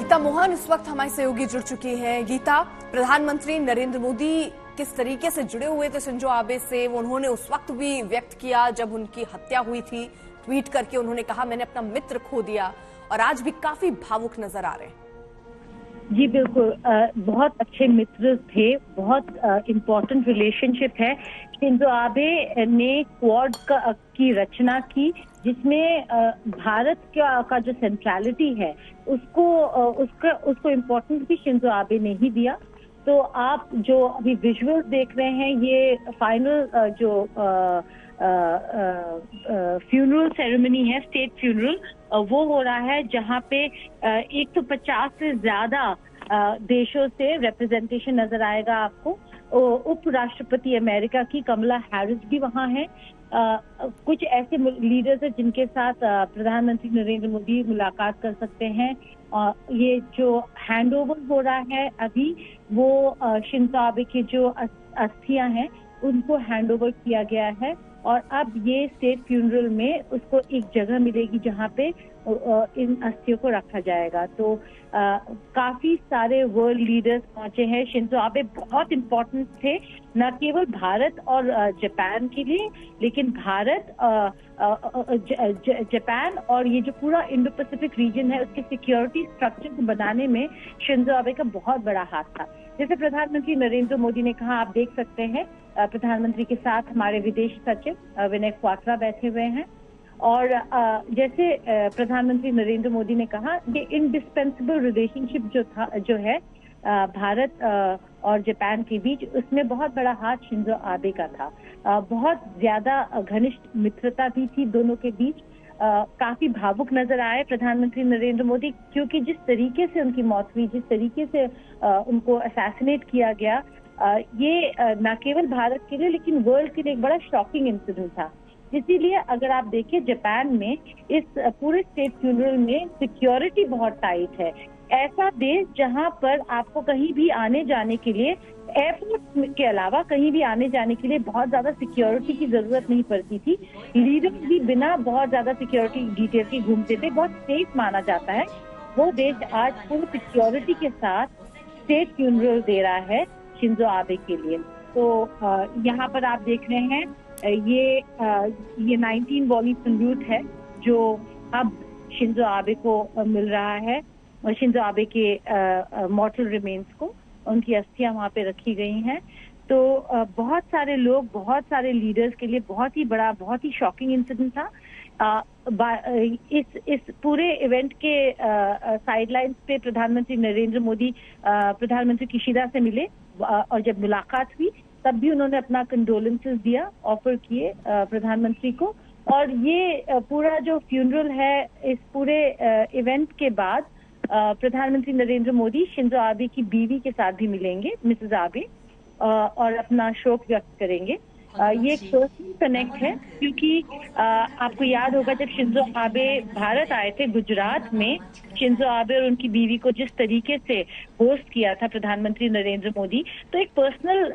गीता मोहन इस वक्त हमारी सहयोगी जुड़ चुकी हैं। गीता, प्रधानमंत्री नरेंद्र मोदी किस तरीके से जुड़े हुए थे शिंजो आबे से, वो उन्होंने उस वक्त भी व्यक्त किया जब उनकी हत्या हुई थी। ट्वीट करके उन्होंने कहा मैंने अपना मित्र खो दिया, और आज भी काफी भावुक नजर आ रहे हैं। जी बिल्कुल, बहुत अच्छे मित्र थे, बहुत इम्पोर्टेंट रिलेशनशिप है। शिंजो आबे ने क्वाड की रचना की, जिसमें भारत का जो सेंट्रलिटी है उसको इम्पोर्टेंस भी शिंजो आबे ने ही दिया। तो आप जो अभी विजुअल्स देख रहे हैं, ये फाइनल जो फ्यूनरल सेरेमनी है, स्टेट फ्यूनरल, वो हो रहा है, जहाँ पे 150 से ज्यादा देशों से रिप्रेजेंटेशन नजर आएगा आपको। उपराष्ट्रपति अमेरिका की कमला हैरिस भी वहाँ है। कुछ ऐसे लीडर्स हैं जिनके साथ प्रधानमंत्री नरेंद्र मोदी मुलाकात कर सकते हैं। ये जो हैंडओवर हो रहा है अभी, वो शिंजो आबे की जो अस्थियां हैं उनको हैंडओवर किया गया है, और अब ये स्टेट फ्यूनरल में उसको एक जगह मिलेगी जहाँ पे इन अस्थियों को रखा जाएगा। तो काफी सारे वर्ल्ड लीडर्स पहुंचे हैं। शिंजो आबे बहुत इम्पोर्टेंट थे, न केवल भारत और जापान के लिए, लेकिन भारत, जापान और ये जो पूरा इंडो पैसिफिक रीजन है उसके सिक्योरिटी स्ट्रक्चर को बनाने में शिंजो आबे का बहुत बड़ा हाथ था। जैसे प्रधानमंत्री नरेंद्र मोदी ने कहा, आप देख सकते हैं प्रधानमंत्री के साथ हमारे विदेश सचिव विनय क्वात्रा बैठे हुए हैं, और जैसे प्रधानमंत्री नरेंद्र मोदी ने कहा, ये इंडिस्पेंसिबल रिलेशनशिप जो है भारत और जापान के बीच, उसमें बहुत बड़ा हाथ शिंजो आबे का था। बहुत ज्यादा घनिष्ठ मित्रता भी थी दोनों के बीच। काफी भावुक नजर आए प्रधानमंत्री नरेंद्र मोदी, क्योंकि जिस तरीके से उनकी मौत हुई, जिस तरीके से उनको असैसिनेट किया गया, ये न केवल भारत के लिए लेकिन वर्ल्ड के लिए एक बड़ा शॉकिंग इंसिडेंट था। इसीलिए अगर आप देखें, जापान में इस पूरे स्टेट फ्यूनरल में सिक्योरिटी बहुत टाइट है। ऐसा देश जहां पर आपको कहीं भी आने जाने के लिए, एयरपोर्ट के अलावा कहीं भी आने जाने के लिए बहुत ज्यादा सिक्योरिटी की जरूरत नहीं पड़ती थी। लीडर भी बिना बहुत ज्यादा सिक्योरिटी डिटेल के घूमते थे, बहुत सेफ माना जाता है। वो देश आज फुल सिक्योरिटी के साथ स्टेट फ्यूनरल दे रहा है शिंजो आबे के लिए। तो यहाँ पर आप देख रहे हैं, ये 19 वॉली सल्यूट है जो अब शिंजो आबे को मिल रहा है, और शिंजो आबे के मॉर्टल रिमेन्स को, उनकी अस्थियां वहाँ पे रखी गई हैं। तो बहुत सारे लोग, बहुत सारे लीडर्स के लिए बहुत ही बड़ा, बहुत ही शॉकिंग इंसिडेंट था। इस पूरे इवेंट के साइडलाइंस पे प्रधानमंत्री नरेंद्र मोदी प्रधानमंत्री किशिदा से मिले, और जब मुलाकात हुई तब भी उन्होंने अपना कंडोलेंसेस दिया, ऑफर किए प्रधानमंत्री को। और ये पूरा जो फ्यूनरल है, इस पूरे इवेंट के बाद प्रधानमंत्री नरेंद्र मोदी शिंजो आबे की बीवी के साथ भी मिलेंगे, मिसेस आबे, और अपना शोक व्यक्त करेंगे। ये एक पर्सनल कनेक्ट है, क्योंकि आपको याद होगा जब शिंजो आबे भारत आए थे, गुजरात में शिंजो आबे और उनकी बीवी को जिस तरीके से होस्ट किया था प्रधानमंत्री नरेंद्र मोदी, तो एक पर्सनल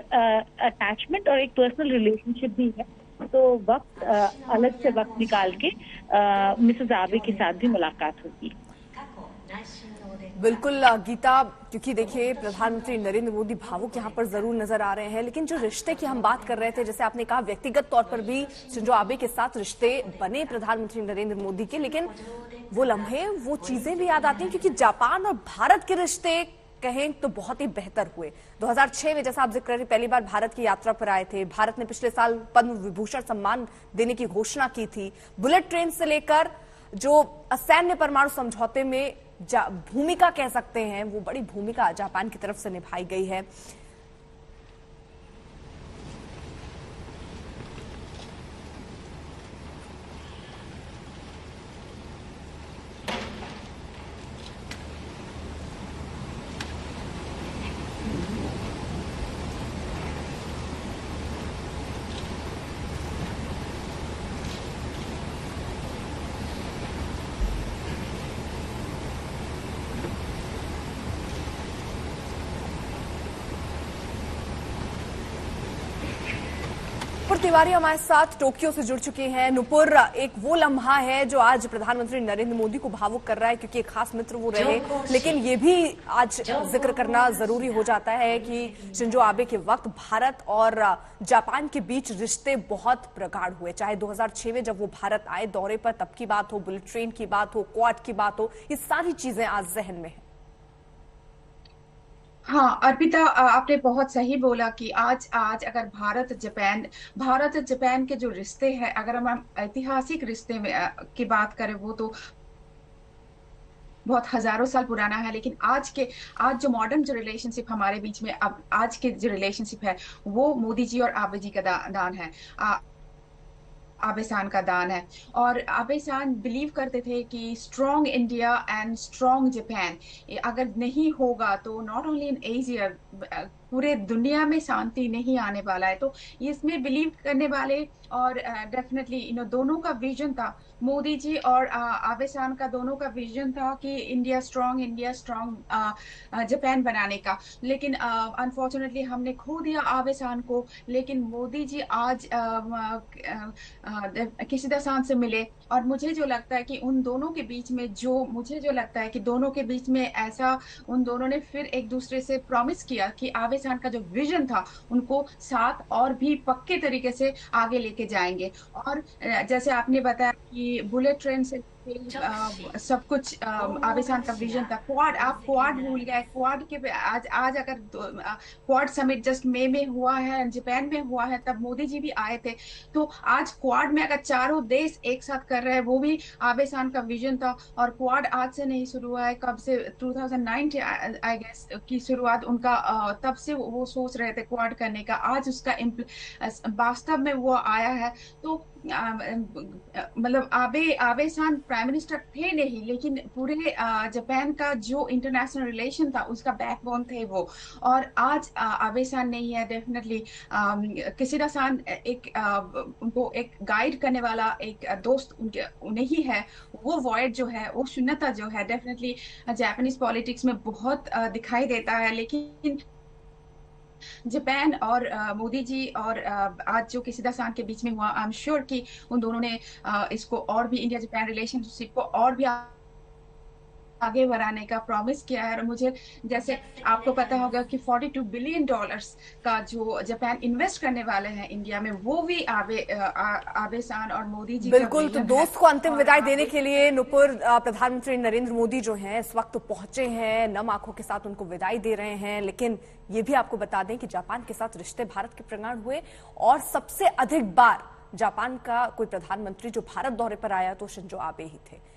अटैचमेंट और एक पर्सनल रिलेशनशिप भी है। तो वक्त अलग से वक्त निकाल के मिसेस आबे के साथ भी मुलाकात होगी। बिल्कुल गीता, क्योंकि देखिए प्रधानमंत्री नरेंद्र मोदी भावुक यहाँ पर जरूर नजर आ रहे हैं, लेकिन जो रिश्ते की हम बात कर रहे थे, जैसे आपने कहा व्यक्तिगत तौर पर भी शिंजो आबे के साथ रिश्ते बने प्रधानमंत्री नरेंद्र मोदी के, लेकिन वो लम्हे, वो चीजें भी याद आती हैं, क्योंकि जापान और भारत के रिश्ते कहें तो बहुत ही बेहतर हुए। 2006 में जैसा आप जिक्र रहे, पहली बार भारत की यात्रा पर आए थे। भारत ने पिछले साल पद्म विभूषण सम्मान देने की घोषणा की थी। बुलेट ट्रेन से लेकर जो असैन्य परमाणु समझौते में भूमिका कह सकते हैं, वो बड़ी भूमिका जापान की तरफ से निभाई गई है। नुपुर तिवारी हमारे साथ टोक्यो से जुड़ चुकी हैं। नुपुर, एक वो लम्हा है जो आज प्रधानमंत्री नरेंद्र मोदी को भावुक कर रहा है, क्योंकि एक खास मित्र वो रहे, लेकिन ये भी आज जिक्र करना जरूरी हो जाता है कि शिंजो आबे के वक्त भारत और जापान के बीच रिश्ते बहुत प्रगाढ़ हुए। चाहे 2006 में जब वो भारत आए दौरे पर, तब की बात हो, बुलेट ट्रेन की बात हो, क्वाड की बात हो, ये सारी चीजें आज जहन में है। हाँ अर्पिता, आपने बहुत सही बोला कि आज अगर भारत जापान के जो रिश्ते हैं, अगर हम ऐतिहासिक रिश्ते में की बात करें, वो तो बहुत हजारों साल पुराना है। लेकिन आज जो मॉडर्न जो रिलेशनशिप हमारे बीच में, अब आज के जो रिलेशनशिप है, वो मोदी जी और आबे जी का दान है, आबे सान का दान है। और आबे सान बिलीव करते थे कि strong India and strong Japan अगर नहीं होगा तो नॉट ओनली इन एशिया, पूरे दुनिया में शांति नहीं आने वाला है। तो इसमें बिलीव करने वाले, और डेफिनेटली दोनों का विजन था, मोदी जी और आबे सान का दोनों का विजन था कि इंडिया स्ट्रॉन्ग जापान बनाने का। लेकिन अनफॉर्चुनेटली हमने खो दिया आबे सान को। लेकिन मोदी जी आज किशिदा सान से मिले, और मुझे जो लगता है कि उन दोनों के बीच में दोनों के बीच में ऐसा उन दोनों ने फिर एक दूसरे से प्रॉमिस किया कि आबे सान का जो विजन था उनको साथ और भी पक्के तरीके से आगे लेके जाएंगे। और जैसे आपने बताया कि बुलेट ट्रेन से सब कुछ आबे सान का विजन था। आप क्वाड भूल गए। क्वाड के आज अगर क्वाड समिट जस्ट मई में हुआ है, जापान में हुआ है, तब मोदी जी भी आए थे। तो आज क्वाड में अगर चारों देश एक साथ कर रहे हैं, वो भी आबे सान का विजन था। और क्वाड आज से नहीं शुरू हुआ है, कब से 2009 आई गेस की शुरुआत उनका, तब से वो सोच रहे थे क्वाड करने का। आज उसका वास्तव में वो आया है। तो मतलब आबे सान प्राइम मिनिस्टर थे नहीं, लेकिन पूरे जापान का जो इंटरनेशनल रिलेशन था उसका बैकबोन थे वो। और आज आबे सान नहीं है। डेफिनेटली किशिदा सान उनको एक गाइड करने वाला एक दोस्त उन्हें ही है। वो वॉयड जो है, वो शून्यता जो है, डेफिनेटली जापानीज पॉलिटिक्स में बहुत दिखाई देता है। लेकिन जापान और मोदी जी और आज जो किशिदा सान के बीच में हुआ, आई एम श्योर कि उन दोनों ने इसको और भी, इंडिया जापान रिलेशनशिप को और भी आगे बढ़ाने का प्रॉमिस किया है। और मुझे, जैसे आपको पता होगा कि $42 बिलियन का जो जापान इन्वेस्ट करने वाले हैं इंडिया में, वो भी आबे सान और मोदी जी बिल्कुल। तो दोस्त को अंतिम विदाई देने के लिए नुपुर, प्रधानमंत्री नरेंद्र मोदी जो हैं इस वक्त पहुंचे हैं, नम आंखों के साथ उनको विदाई दे रहे हैं। लेकिन ये भी आपको बता दें कि जापान के साथ रिश्ते भारत के प्रगाढ़ हुए, और सबसे अधिक बार जापान का कोई प्रधानमंत्री जो भारत दौरे पर आया तो शिंजो आबे ही थे।